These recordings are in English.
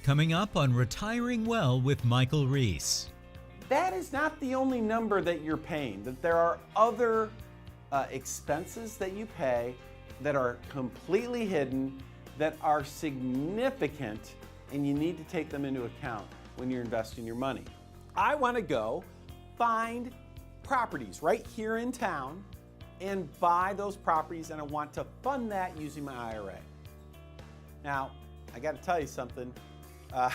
Coming up on Retiring Well with Michael Reese. That is not the only number that you're paying, that there are other expenses that you pay that are completely hidden, that are significant, and you need to take them into account when you're investing your money. I want to go find properties right here in town and buy those properties, and I want to fund that using my IRA. Now, I got to tell you something. I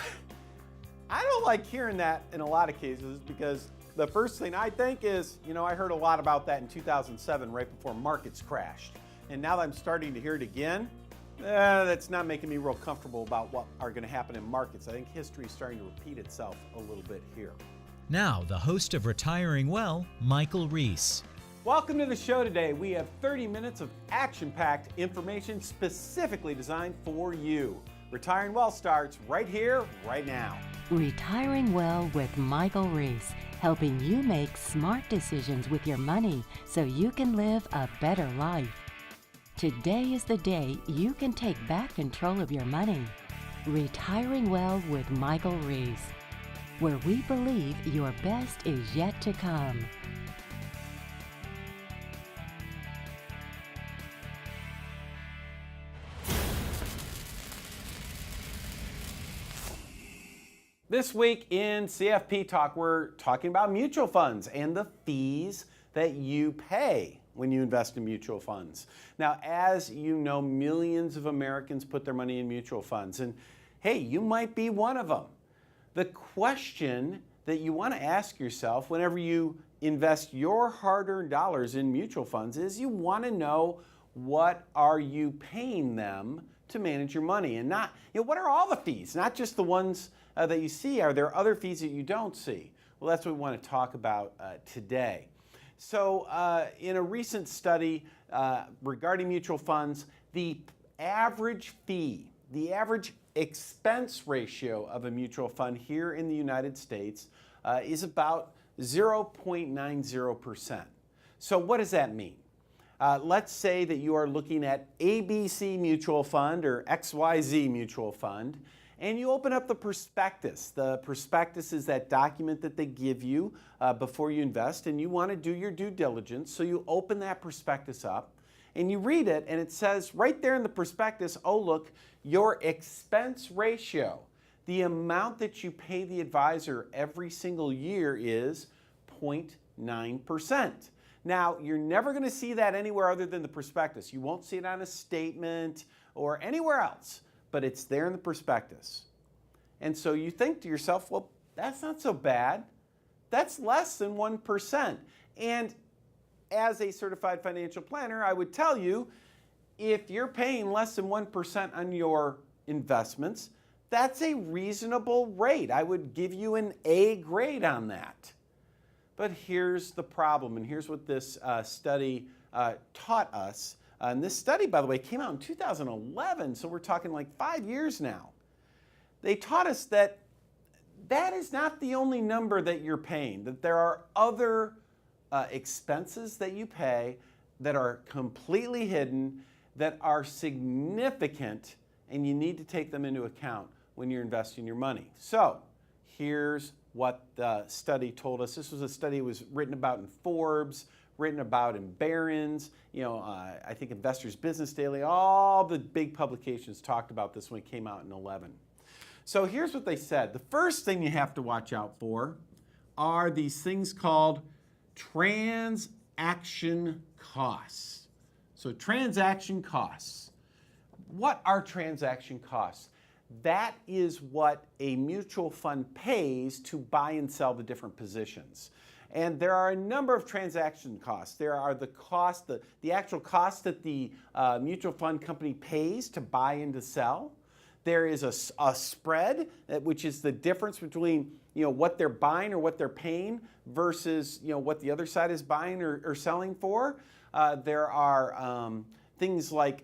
don't like hearing that in a lot of cases, because the first thing I think is, I heard a lot about that in 2007, right before markets crashed. And now that I'm starting to hear it again, that's not making me real comfortable about what are going to happen in markets. I think history is starting to repeat itself a little bit here. Now, the host of Retiring Well, Michael Reese. Welcome to the show today. We have 30 minutes of action-packed information specifically designed for you. Retiring Well starts right here, right now. Retiring Well with Michael Reese, helping you make smart decisions with your money so you can live a better life. Today is the day you can take back control of your money. Retiring Well with Michael Reese, where we believe your best is yet to come. This week in CFP Talk, we're talking about mutual funds and the fees that you pay when you invest in mutual funds. Now, as you know, millions of Americans put their money in mutual funds, and hey, you might be one of them. The question that you want to ask yourself whenever you invest your hard-earned dollars in mutual funds is you want to know, what are you paying them to manage your money? And not, what are all the fees? Not just the ones that you see. Are there other fees that you don't see? Well, that's what we want to talk about today. So in a recent study regarding mutual funds, the average fee, the average expense ratio of a mutual fund here in the United States is about 0.90%. So what does that mean? Let's say that you are looking at ABC Mutual Fund or XYZ Mutual Fund, and you open up the prospectus. The prospectus is that document that they give you before you invest, and you want to do your due diligence. So you open that prospectus up and you read it, and it says right there in the prospectus, oh look, your expense ratio, the amount that you pay the advisor every single year is 0.9%. Now, you're never going to see that anywhere other than the prospectus. You won't see it on a statement or anywhere else, but it's there in the prospectus. And so you think to yourself, well, that's not so bad. That's less than 1%. And as a certified financial planner, I would tell you, if you're paying less than 1% on your investments, that's a reasonable rate. I would give you an A grade on that. But here's the problem, and here's what this study taught us. And this study, by the way, came out in 2011, so we're talking like 5 years now. They taught us that that is not the only number that you're paying, that there are other expenses that you pay that are completely hidden, that are significant, and you need to take them into account when you're investing your money. So here's what the study told us. This was a study that was written about in Forbes, written about in Barron's, I think Investors Business Daily, all the big publications talked about this when it came out in 2011. So here's what they said. The first thing you have to watch out for are these things called transaction costs. So transaction costs. What are transaction costs? That is what a mutual fund pays to buy and sell the different positions. And there are a number of transaction costs. There are the cost, the actual cost that the mutual fund company pays to buy and to sell. There is a spread, which is the difference between what they're buying or what they're paying versus what the other side is buying or selling for. There are things like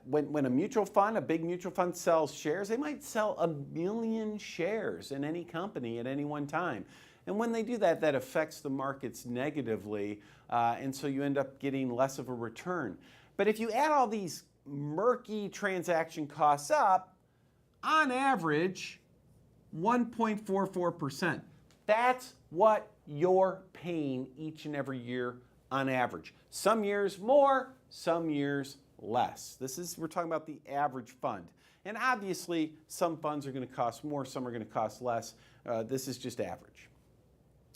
when a mutual fund, a big mutual fund sells shares, they might sell 1 million shares in any company at any one time. And when they do that, that affects the markets negatively, and so you end up getting less of a return. But if you add all these murky transaction costs up, on average, 1.44%. That's what you're paying each and every year on average. Some years more, some years less. We're talking about the average fund. And obviously, some funds are going to cost more, some are going to cost less. This is just average.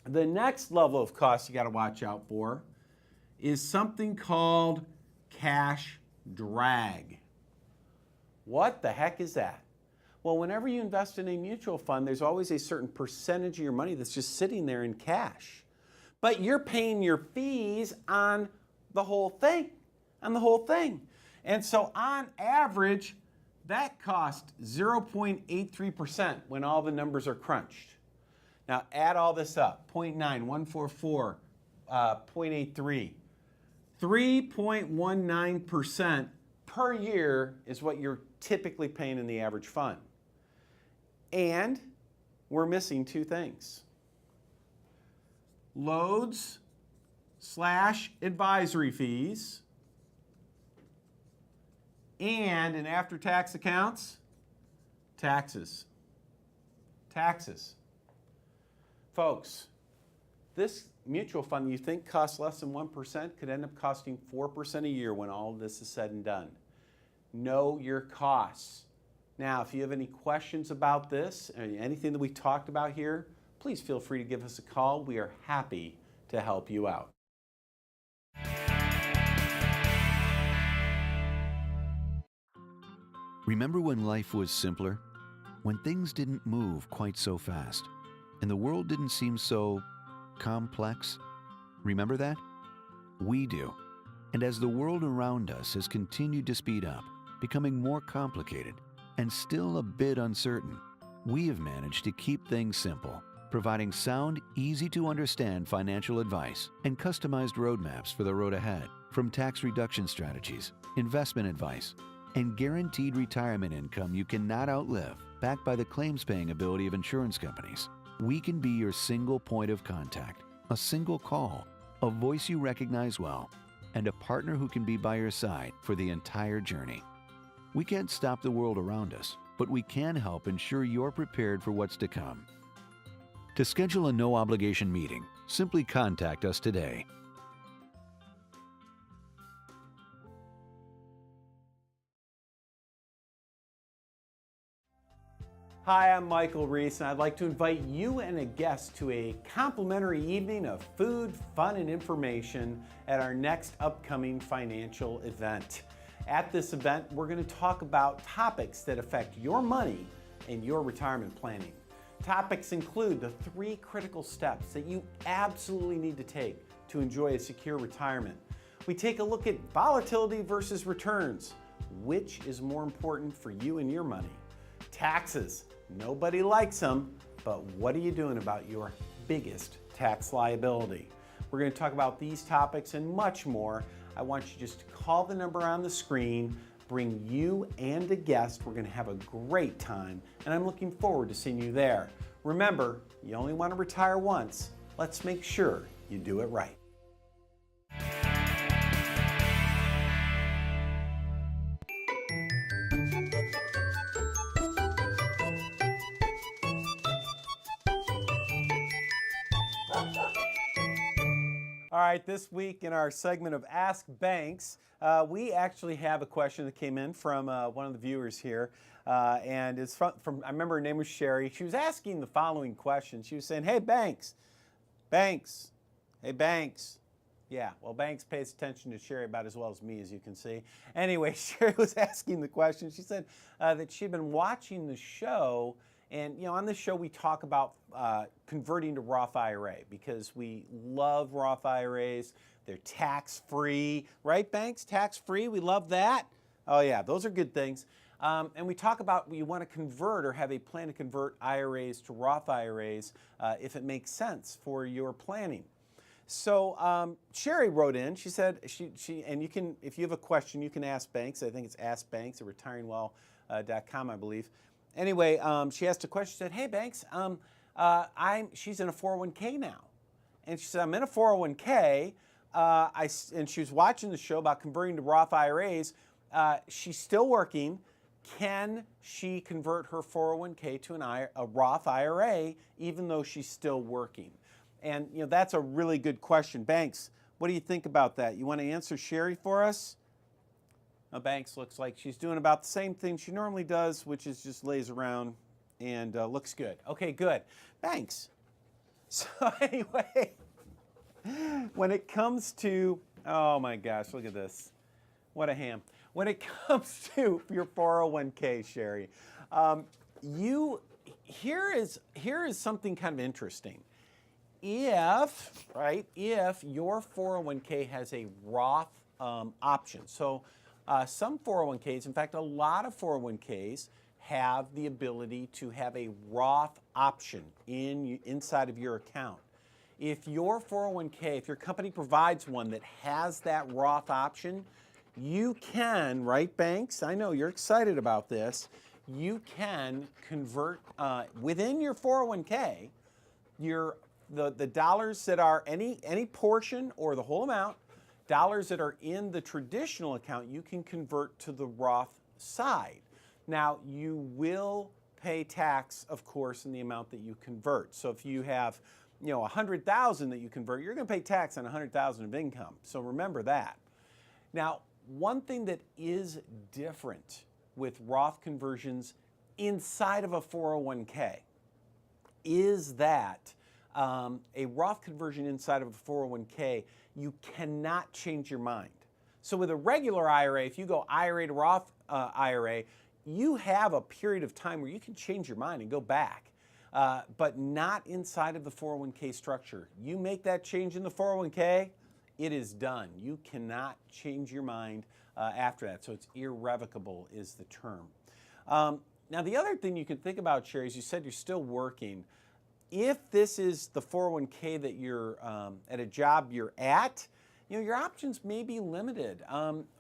The next level of cost you got to watch out for is something called cash drag. What the heck is that? Well, whenever you invest in a mutual fund, there's always a certain percentage of your money that's just sitting there in cash. But you're paying your fees on the whole thing, And so on average, that costs 0.83% when all the numbers are crunched. Now add all this up, 0.9, 144, 0.83. 3.19% per year is what you're typically paying in the average fund. And we're missing two things. Loads/advisory fees and in after-tax accounts, taxes. Folks, this mutual fund you think costs less than 1% could end up costing 4% a year when all of this is said and done. Know your costs. Now, if you have any questions about this, or anything that we talked about here, please feel free to give us a call. We are happy to help you out. Remember when life was simpler? When things didn't move quite so fast, and the world didn't seem so complex? Remember that? We do. And as the world around us has continued to speed up, becoming more complicated, and still a bit uncertain, we have managed to keep things simple, providing sound, easy-to-understand financial advice and customized roadmaps for the road ahead, from tax reduction strategies, investment advice, and guaranteed retirement income you cannot outlive, backed by the claims-paying ability of insurance companies. We can be your single point of contact, a single call, a voice you recognize well, and a partner who can be by your side for the entire journey. We can't stop the world around us, but we can help ensure you're prepared for what's to come. To schedule a no-obligation meeting, simply contact us today. Hi, I'm Michael Reese, and I'd like to invite you and a guest to a complimentary evening of food, fun, and information at our next upcoming financial event. At this event, we're going to talk about topics that affect your money and your retirement planning. Topics include the 3 critical steps that you absolutely need to take to enjoy a secure retirement. We take a look at volatility versus returns. Which is more important for you and your money? Taxes. Nobody likes them, but what are you doing about your biggest tax liability? We're going to talk about these topics and much more. I want you just to call the number on the screen, bring you and a guest. We're going to have a great time, and I'm looking forward to seeing you there. Remember, you only want to retire once. Let's make sure you do it right. All right, this week in our segment of Ask Banks, we actually have a question that came in from one of the viewers here. And it's from, I remember her name was Sherry. She was asking the following question. She was saying, hey, Banks. Hey, Banks. Yeah, well, Banks pays attention to Sherry about as well as me, as you can see. Anyway, Sherry was asking the question. She said that she'd been watching the show. And, you know, on this show, we talk about converting to Roth IRA because we love Roth IRAs. They're tax-free, right, Banks? Tax-free, we love that. Oh, yeah, those are good things. And we talk about you want to convert or have a plan to convert IRAs to Roth IRAs if it makes sense for your planning. So Sherry wrote in. She said, and you can, if you have a question, you can ask Banks. I think it's askbanks at retiringwell.com, I believe. Anyway, she asked a question. She said, hey, Banks, she's in a 401k now. And she said, I'm in a 401k. And she was watching the show about converting to Roth IRAs. She's still working, can she convert her 401k to a Roth IRA even though she's still working? And that's a really good question. Banks, what do you think about that? You want to answer Sherry for us? Banks looks like she's doing about the same thing she normally does, which is just lays around and looks good. Okay, good. Banks. So anyway, when it comes to, oh my gosh, look at this. What a ham. When it comes to your 401k, Sherry, here is something kind of interesting. If your 401k has a Roth option, so some 401ks, in fact, a lot of 401ks have the ability to have a Roth option inside of your account. If your 401k, if your company provides one that has that Roth option, you can, right, Banks? I know you're excited about this. You can convert within your 401k the dollars that are any portion or the whole amount, dollars that are in the traditional account, you can convert to the Roth side. Now, you will pay tax, of course, in the amount that you convert. So if you have, $100,000 that you convert, you're going to pay tax on $100,000 of income. So remember that. Now, one thing that is different with Roth conversions inside of a 401k is that a Roth conversion inside of a 401k, you cannot change your mind. So with a regular IRA, if you go IRA to Roth IRA, you have a period of time where you can change your mind and go back, but not inside of the 401k structure. You make that change in the 401k, it is done. You cannot change your mind after that. So it's irrevocable is the term. Now the other thing you can think about, Sherry, is you said you're still working. If this is the 401k that you're at a job you're at, your options may be limited.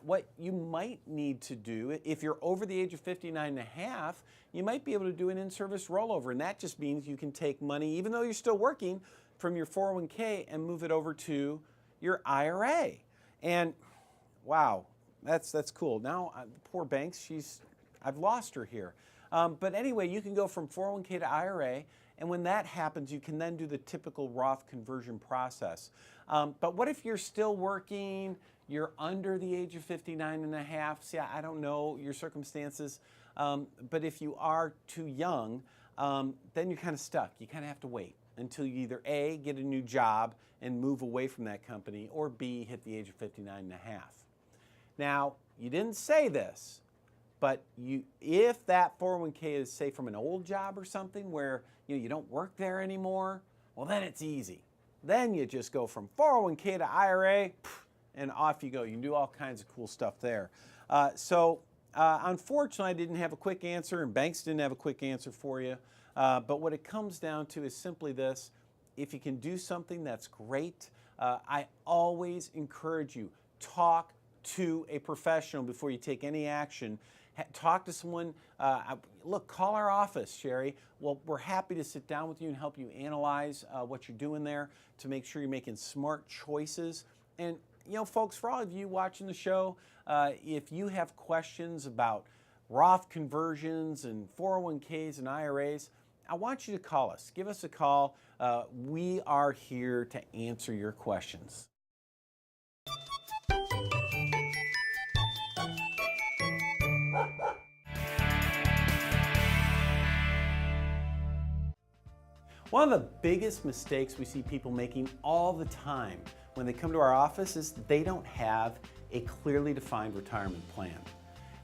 What you might need to do, if you're over the age of 59 and a half, you might be able to do an in-service rollover, and that just means you can take money, even though you're still working, from your 401k and move it over to your IRA. And wow, that's cool. Now, poor Banks, I've lost her here. But anyway, you can go from 401k to IRA, and when that happens, you can then do the typical Roth conversion process. But what if you're still working, you're under the age of 59 and a half? See, I don't know your circumstances, but if you are too young, then you're kind of stuck. You kind of have to wait until you either A, get a new job and move away from that company, or B, hit the age of 59 and a half. Now, you didn't say this, but if that 401k is, say, from an old job or something where you don't work there anymore, well, then it's easy. Then you just go from 401k to IRA, and off you go. You can do all kinds of cool stuff there. Unfortunately, I didn't have a quick answer, and Banks didn't have a quick answer for you. But what it comes down to is simply this. If you can do something, that's great. I always encourage you, talk to a professional before you take any action. Talk to someone. Look, call our office, Sherry. Well, we're happy to sit down with you and help you analyze what you're doing there to make sure you're making smart choices. And, folks, for all of you watching the show, if you have questions about Roth conversions and 401ks and IRAs, I want you to call us. Give us a call. We are here to answer your questions. One of the biggest mistakes we see people making all the time when they come to our office is they don't have a clearly defined retirement plan.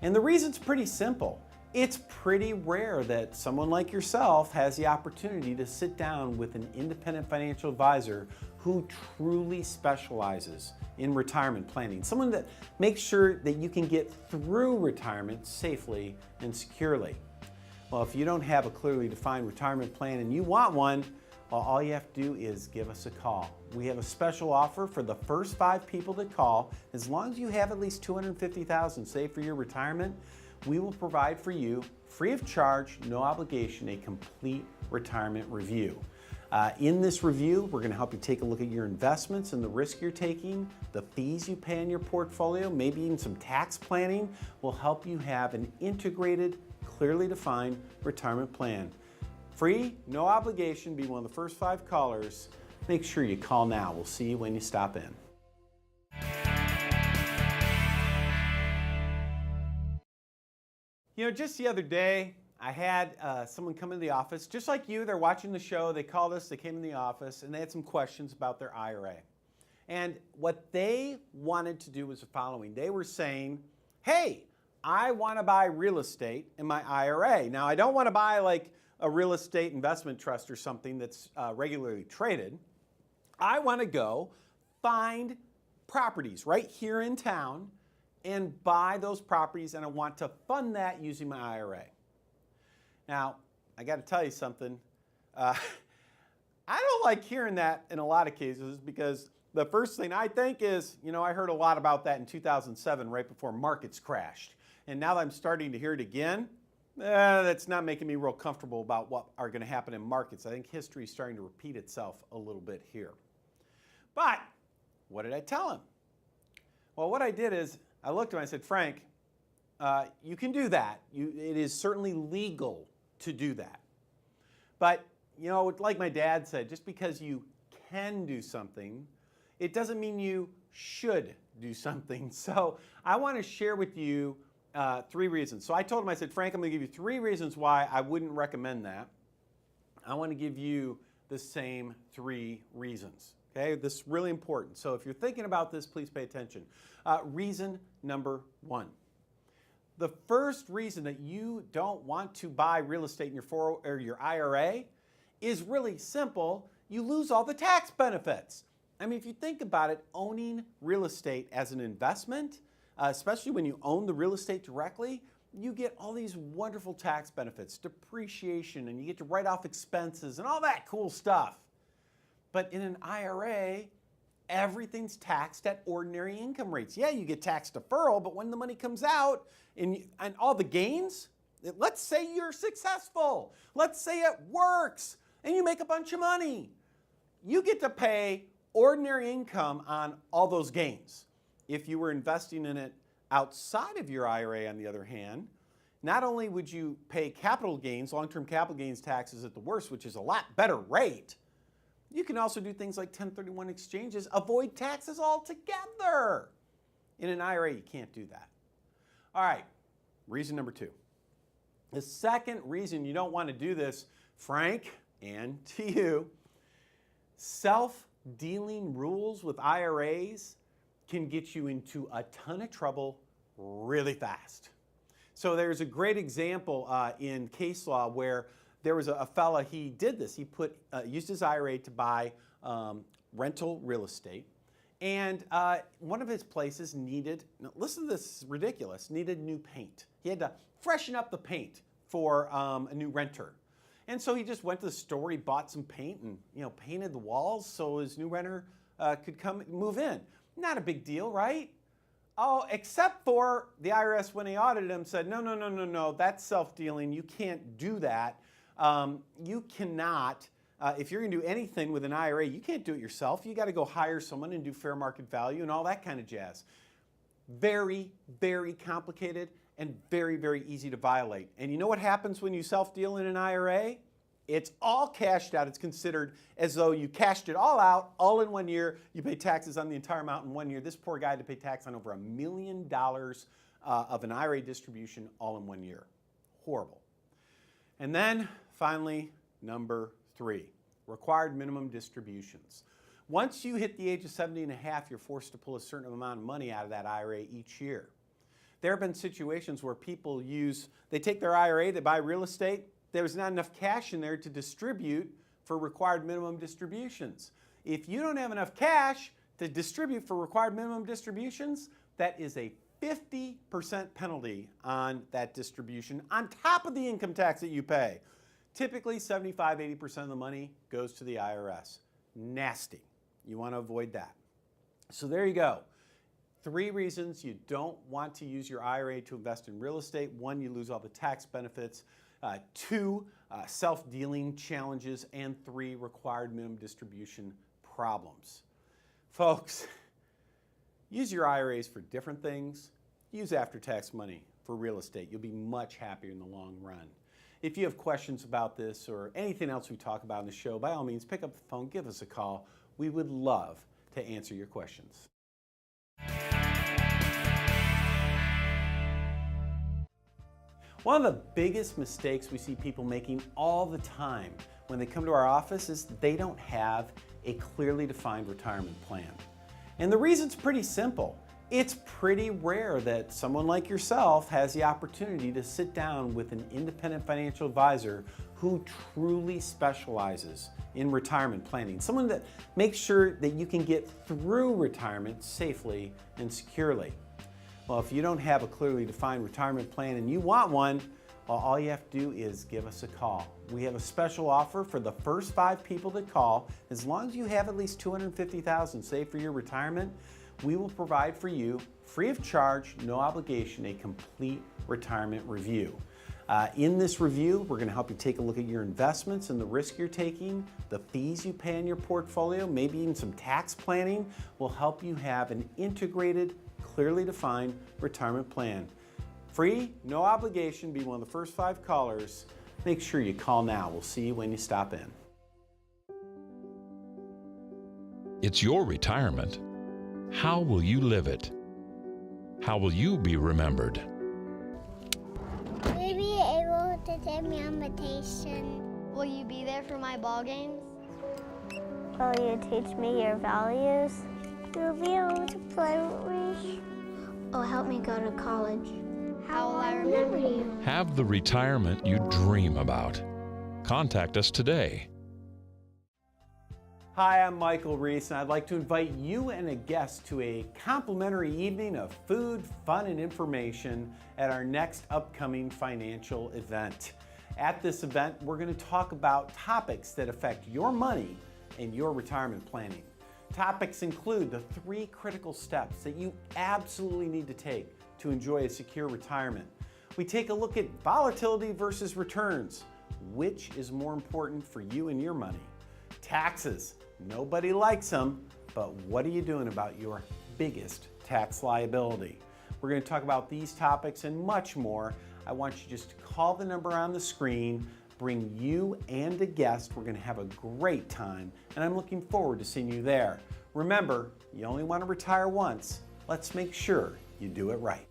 And the reason's pretty simple. It's pretty rare that someone like yourself has the opportunity to sit down with an independent financial advisor who truly specializes in retirement planning. Someone that makes sure that you can get through retirement safely and securely. Well, if you don't have a clearly defined retirement plan and you want one, well, all you have to do is give us a call. We have a special offer for the first 5 people that call. As long as you have at least $250,000 saved for your retirement, we will provide for you, free of charge, no obligation, a complete retirement review. In this review, we're going to help you take a look at your investments and the risk you're taking, the fees you pay in your portfolio, maybe even some tax planning will help you have an integrated, clearly defined retirement plan. Free, no obligation, be one of the first 5 callers. Make sure you call now. We'll see you when you stop in. You know, just the other day, I had someone come into the office, just like you. They're watching the show. They called us. They came in the office, and they had some questions about their IRA. And what they wanted to do was the following. They were saying, hey, I want to buy real estate in my IRA. Now, I don't want to buy like a real estate investment trust or something that's regularly traded. I want to go find properties right here in town and buy those properties, and I want to fund that using my IRA. Now, I got to tell you something. I don't like hearing that in a lot of cases because the first thing I think is, you know, I heard a lot about that in 2007 right before markets crashed. And now that I'm starting to hear it again, that's not making me real comfortable about what are going to happen in markets. I think history is starting to repeat itself a little bit here. But what did I tell him? Well, what I did is I looked at him and I said, Frank, you can do that. It is certainly legal to do that. But, you know, like my dad said, just because you can do something, it doesn't mean you should do something. So I want to share with you 3 reasons. So I told him, I said, Frank, I'm going to give you 3 reasons why I wouldn't recommend that. I want to give you the same 3 reasons. Okay, this is really important. So if you're thinking about this, please pay attention. Reason number 1. The first reason that you don't want to buy real estate in your IRA is really simple. You lose all the tax benefits. I mean, if you think about it, owning real estate as an investment, especially when you own the real estate directly, you get all these wonderful tax benefits, depreciation, and you get to write off expenses and all that cool stuff. But in an IRA, everything's taxed at ordinary income rates. Yeah, you get tax deferral, but when the money comes out and all the gains, let's say you're successful. Let's say it works and you make a bunch of money. You get to pay ordinary income on all those gains. If you were investing in it outside of your IRA, on the other hand, not only would you pay capital gains, long-term capital gains taxes at the worst, which is a lot better rate, you can also do things like 1031 exchanges, avoid taxes altogether. In an IRA, you can't do that. All right, reason number 2. The second reason you don't want to do this, Frank, and to you, self-dealing rules with IRAs can get you into a ton of trouble really fast. So there's a great example in case law where there was a fella, he did this. He used his IRA to buy rental real estate. And one of his places needed, now listen to this, this is ridiculous, needed new paint. He had to freshen up the paint for a new renter. And so he just went to the store, he bought some paint and painted the walls so his new renter could come move in. Not a big deal, right? Oh, except for the IRS, when they audited him, said, no, that's self-dealing. You can't do that. You cannot, if you're going to do anything with an IRA, you can't do it yourself. You got to go hire someone and do fair market value and all that kind of jazz. Very, very complicated and very, very easy to violate. And you know what happens when you self-deal in an IRA? It's all cashed out. It's considered as though you cashed it all out, all in 1 year. You pay taxes on the entire amount in 1 year. This poor guy had to pay tax on over $1 million of an IRA distribution all in 1 year. Horrible. And then finally, number 3, required minimum distributions. Once you hit the age of 70 and a half, you're forced to pull a certain amount of money out of that IRA each year. There have been situations where people they take their IRA, they buy real estate, there's not enough cash in there to distribute for required minimum distributions. If you don't have enough cash to distribute for required minimum distributions, that is a 50% penalty on that distribution on top of the income tax that you pay. Typically, 75–80% of the money goes to the IRS. Nasty. You want to avoid that. So there you go. 3 reasons you don't want to use your IRA to invest in real estate. 1, you lose all the tax benefits. 2, self-dealing challenges, and 3 required minimum distribution problems. Folks, use your IRAs for different things. Use after-tax money for real estate. You'll be much happier in the long run. If you have questions about this or anything else we talk about in the show, by all means, pick up the phone, give us a call. We would love to answer your questions. One of the biggest mistakes we see people making all the time when they come to our office is they don't have a clearly defined retirement plan. And the reason's pretty simple. It's pretty rare that someone like yourself has the opportunity to sit down with an independent financial advisor who truly specializes in retirement planning. Someone that makes sure that you can get through retirement safely and securely. Well, if you don't have a clearly defined retirement plan and you want one, well, all you have to do is give us a call. We have a special offer for the first 5 people that call. As long as you have at least $250,000 saved for your retirement, we will provide for you, free of charge, no obligation, a complete retirement review. In this review, we're going to help you take a look at your investments and the risk you're taking, the fees you pay in your portfolio, maybe even some tax planning will help you have an integrated, clearly defined retirement plan. Free, no obligation, be one of the first 5 callers. Make sure you call now. We'll see you when you stop in. It's your retirement. How will you live it? How will you be remembered? Will you be able to take me on vacation? Will you be there for my ball games? Will you teach me your values? You'll be able to play with me. Oh, help me go to college. How will I remember you? Have the retirement you dream about. Contact us today. Hi, I'm Michael Reese, and I'd like to invite you and a guest to a complimentary evening of food, fun, and information at our next upcoming financial event. At this event, we're going to talk about topics that affect your money and your retirement planning. Topics include the 3 critical steps that you absolutely need to take to enjoy a secure retirement. We take a look at volatility versus returns. Which is more important for you and your money? Taxes. Nobody likes them, but what are you doing about your biggest tax liability? We're going to talk about these topics and much more. I want you just to call the number on the screen, bring you and a guest. We're going to have a great time, and I'm looking forward to seeing you there. Remember, you only want to retire once. Let's make sure you do it right.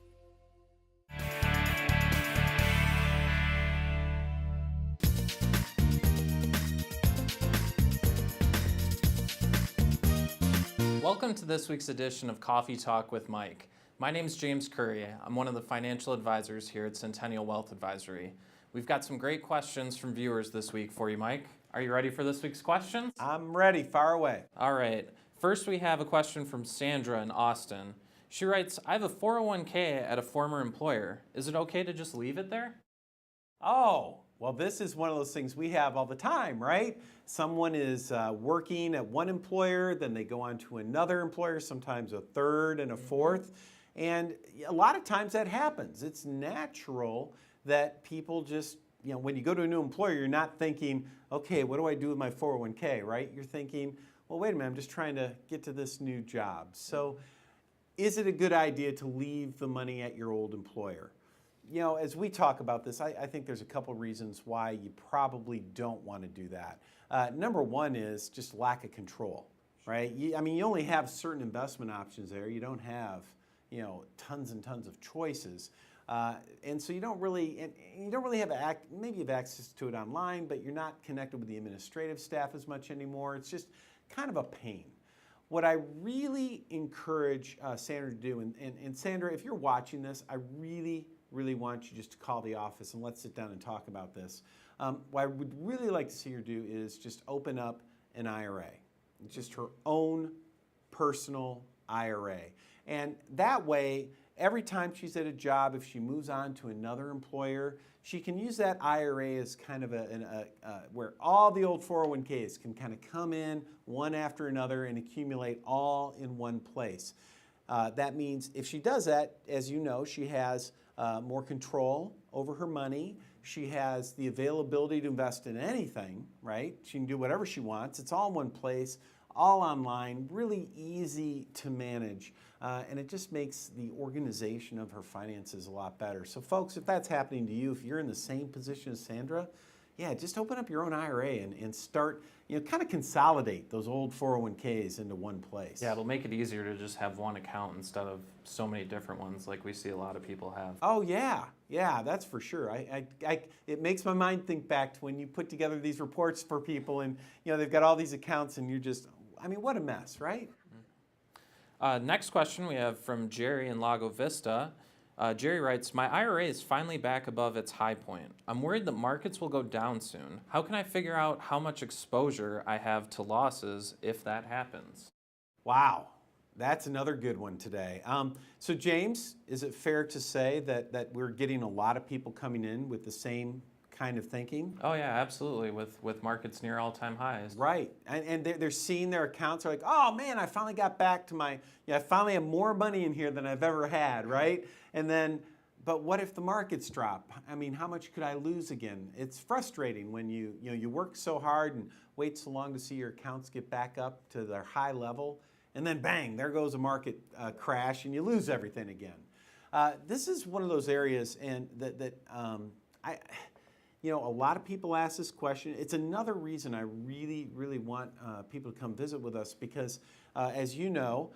Welcome to this week's edition of Coffee Talk with Mike. My name is James Curry. I'm one of the financial advisors here at Centennial Wealth Advisory. We've got some great questions from viewers this week for you, Mike. Are you ready for this week's questions? I'm ready. Fire away. All right. First, we have a question from Sandra in Austin. She writes, I have a 401k at a former employer. Is it okay to just leave it there? Oh, well, this is one of those things we have all the time, right? Someone is working at one employer, then they go on to another employer, sometimes a third and a fourth. And a lot of times that happens. It's natural that people just, when you go to a new employer, you're not thinking, okay, what do I do with my 401k, right? You're thinking, well, wait a minute, I'm just trying to get to this new job. So is it a good idea to leave the money at your old employer? As we talk about this, I think there's a couple reasons why you probably don't want to do that. Number one is just lack of control, right? You only have certain investment options there. You don't have, tons and tons of choices. And so you don't really have, maybe you have access to it online, but you're not connected with the administrative staff as much anymore. It's just kind of a pain. What I really encourage Sandra to do, and Sandra, if you're watching this, I really want you just to call the office and let's sit down and talk about this. What I would really like to see her do is just open up an IRA. It's just her own personal IRA. And that way, every time she's at a job, if she moves on to another employer, she can use that IRA as kind of where all the old 401ks can kind of come in one after another and accumulate all in one place. That means if she does that, as you know, she has more control over her money. She has the availability to invest in anything, right? She can do whatever she wants. It's all in one place, all online, really easy to manage. And it just makes the organization of her finances a lot better. So folks, if that's happening to you, if you're in the same position as Sandra, yeah, just open up your own IRA and start, kind of consolidate those old 401ks into one place. Yeah, it'll make it easier to just have one account instead of so many different ones like we see a lot of people have. Oh yeah, that's for sure. It makes my mind think back to when you put together these reports for people and they've got all these accounts and you're just, what a mess, right? Next question we have from Jerry in Lago Vista. Jerry writes, my IRA is finally back above its high point. I'm worried that markets will go down soon. How can I figure out how much exposure I have to losses if that happens? Wow, that's another good one today. So James, is it fair to say that we're getting a lot of people coming in with the same kind of thinking? Oh yeah, absolutely, with markets near all-time highs. Right, and they're seeing their accounts, they're like, oh man, I finally got back to I finally have more money in here than I've ever had, right? And then, but what if the markets drop? How much could I lose again? It's frustrating when you work so hard and wait so long to see your accounts get back up to their high level, and then bang, there goes a market crash and you lose everything again. This is one of those areas and a lot of people ask this question. It's another reason I really, really want people to come visit with us because, as you know,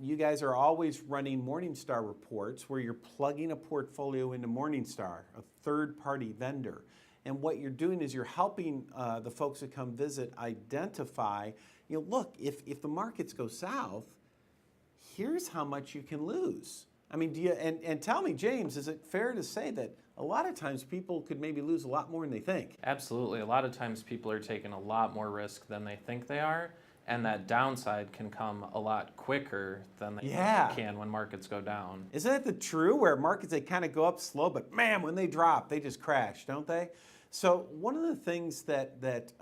you guys are always running Morningstar reports where you're plugging a portfolio into Morningstar, a third-party vendor. And what you're doing is you're helping the folks that come visit identify, look, if the markets go south, here's how much you can lose. Do you, and tell me, James, is it fair to say that a lot of times people could maybe lose a lot more than they think? Absolutely. A lot of times people are taking a lot more risk than they think they are, and that downside can come a lot quicker than they can when markets go down. Isn't that true? Where markets, they kind of go up slow, but man, when they drop, they just crash, don't they? So one of the things that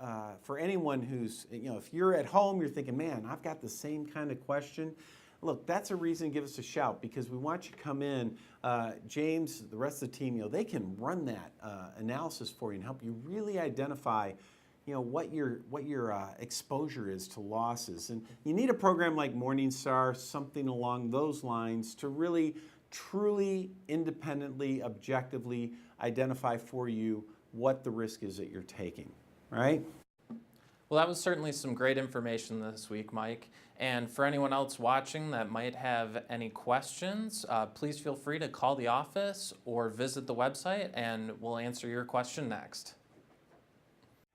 for anyone who's, if you're at home, you're thinking, man, I've got the same kind of question. Look, that's a reason to give us a shout because we want you to come in. James, the rest of the team, they can run that analysis for you and help you really identify, what your exposure is to losses. And you need a program like Morningstar, something along those lines, to really, truly, independently, objectively identify for you what the risk is that you're taking, right? Well, that was certainly some great information this week, Mike. And for anyone else watching that might have any questions, please feel free to call the office or visit the website and we'll answer your question next.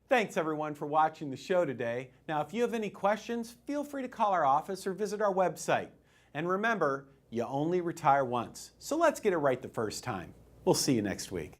Thanks everyone for watching the show today. Now, if you have any questions, feel free to call our office or visit our website. And remember, you only retire once. So let's get it right the first time. We'll see you next week.